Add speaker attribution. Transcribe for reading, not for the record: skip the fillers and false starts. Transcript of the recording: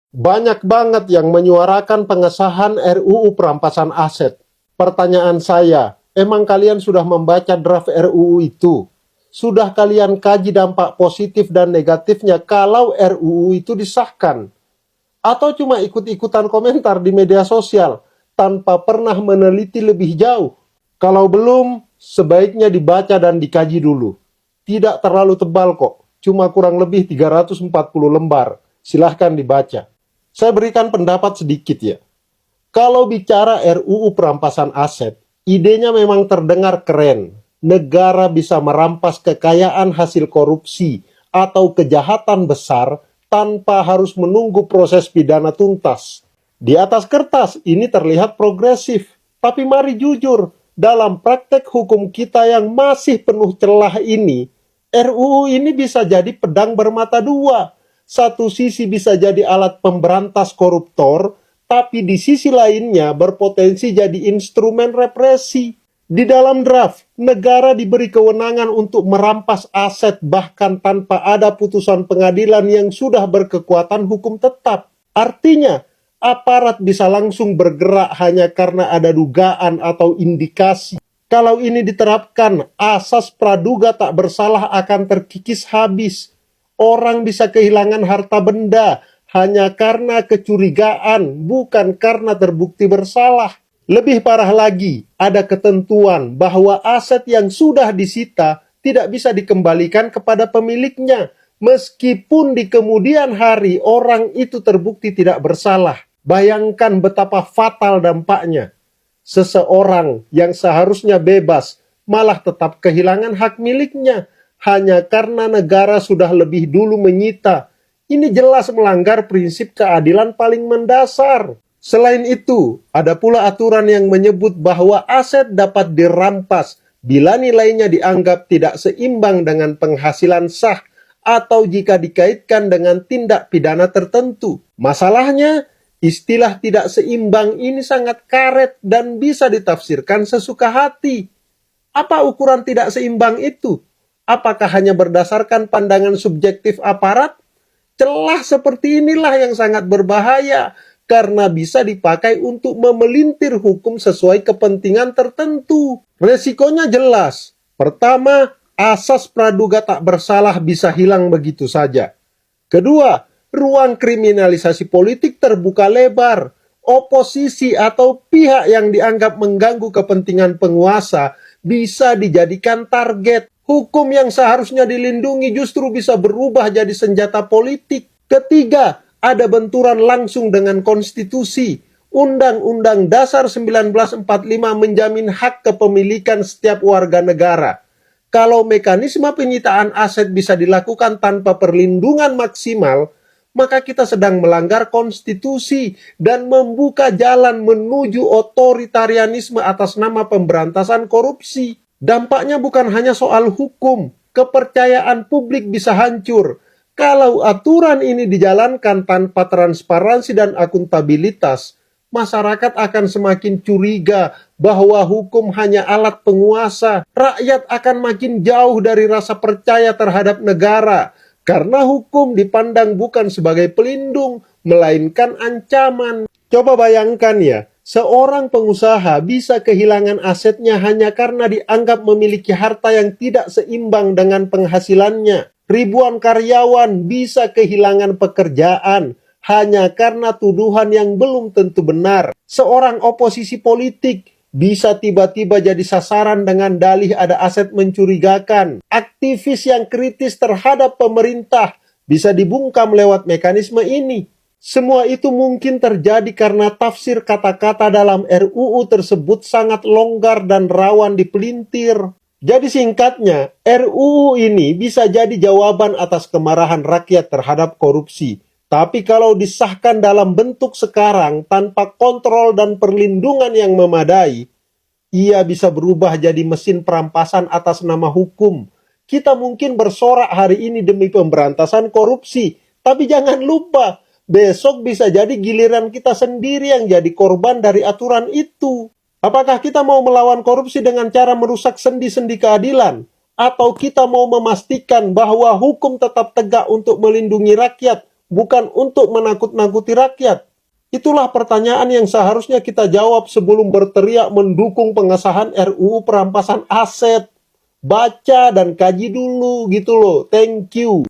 Speaker 1: Banyak banget yang menyuarakan pengesahan RUU perampasan aset. Pertanyaan saya, emang kalian sudah membaca draft RUU itu? Sudah kalian kaji dampak positif dan negatifnya kalau RUU itu disahkan? Atau cuma ikut-ikutan komentar di media sosial tanpa pernah meneliti lebih jauh? Kalau belum, sebaiknya dibaca dan dikaji dulu. Tidak terlalu tebal kok, cuma kurang lebih 340 lembar. Silahkan dibaca. Saya berikan pendapat sedikit ya. Kalau bicara RUU perampasan aset, idenya memang terdengar keren. Negara bisa merampas kekayaan hasil korupsi atau kejahatan besar tanpa harus menunggu proses pidana tuntas. Di atas kertas ini terlihat progresif, tapi mari jujur, dalam praktek hukum kita yang masih penuh celah ini, RUU ini bisa jadi pedang bermata dua. Satu sisi bisa jadi alat pemberantas koruptor, tapi di sisi lainnya berpotensi jadi instrumen represi. Di dalam draft, negara diberi kewenangan untuk merampas aset bahkan tanpa ada putusan pengadilan yang sudah berkekuatan hukum tetap. Artinya, aparat bisa langsung bergerak hanya karena ada dugaan atau indikasi. Kalau ini diterapkan, asas praduga tak bersalah akan terkikis habis. Orang bisa kehilangan harta benda hanya karena kecurigaan, bukan karena terbukti bersalah. Lebih parah lagi, ada ketentuan bahwa aset yang sudah disita tidak bisa dikembalikan kepada pemiliknya, meskipun di kemudian hari orang itu terbukti tidak bersalah. Bayangkan betapa fatal dampaknya. Seseorang yang seharusnya bebas malah tetap kehilangan hak miliknya hanya karena negara sudah lebih dulu menyita. Ini jelas melanggar prinsip keadilan paling mendasar. Selain itu, ada pula aturan yang menyebut bahwa aset dapat dirampas bila nilainya dianggap tidak seimbang dengan penghasilan sah atau jika dikaitkan dengan tindak pidana tertentu. Masalahnya, istilah tidak seimbang ini sangat karet dan bisa ditafsirkan sesuka hati. Apa ukuran tidak seimbang itu? Apakah hanya berdasarkan pandangan subjektif aparat? Celah seperti inilah yang sangat berbahaya karena bisa dipakai untuk memelintir hukum sesuai kepentingan tertentu. Resikonya jelas. Pertama, asas praduga tak bersalah bisa hilang begitu saja. Kedua, ruang kriminalisasi politik terbuka lebar. Oposisi atau pihak yang dianggap mengganggu kepentingan penguasa bisa dijadikan target. Hukum yang seharusnya dilindungi justru bisa berubah jadi senjata politik. Ketiga, ada benturan langsung dengan konstitusi. Undang-Undang Dasar 1945 menjamin hak kepemilikan setiap warga negara. Kalau mekanisme penyitaan aset bisa dilakukan tanpa perlindungan maksimal, maka kita sedang melanggar konstitusi dan membuka jalan menuju otoritarianisme atas nama pemberantasan korupsi. Dampaknya bukan hanya soal hukum, kepercayaan publik bisa hancur. Kalau aturan ini dijalankan tanpa transparansi dan akuntabilitas, masyarakat akan semakin curiga bahwa hukum hanya alat penguasa. Rakyat akan makin jauh dari rasa percaya terhadap negara, karena hukum dipandang bukan sebagai pelindung, melainkan ancaman. Coba bayangkan ya, seorang pengusaha bisa kehilangan asetnya hanya karena dianggap memiliki harta yang tidak seimbang dengan penghasilannya. Ribuan karyawan bisa kehilangan pekerjaan hanya karena tuduhan yang belum tentu benar. Seorang oposisi politik bisa tiba-tiba jadi sasaran dengan dalih ada aset mencurigakan. Aktivis yang kritis terhadap pemerintah bisa dibungkam lewat mekanisme ini. Semua itu mungkin terjadi karena tafsir kata-kata dalam RUU tersebut sangat longgar dan rawan dipelintir. Jadi singkatnya, RUU ini bisa jadi jawaban atas kemarahan rakyat terhadap korupsi. Tapi kalau disahkan dalam bentuk sekarang tanpa kontrol dan perlindungan yang memadai, ia bisa berubah jadi mesin perampasan atas nama hukum. Kita mungkin bersorak hari ini demi pemberantasan korupsi, tapi jangan lupa, besok bisa jadi giliran kita sendiri yang jadi korban dari aturan itu. Apakah kita mau melawan korupsi dengan cara merusak sendi-sendi keadilan? Atau kita mau memastikan bahwa hukum tetap tegak untuk melindungi rakyat bukan untuk menakut-nakuti rakyat. Itulah pertanyaan yang seharusnya kita jawab sebelum berteriak mendukung pengesahan RUU perampasan aset. Baca dan kaji dulu gitu loh. Thank you.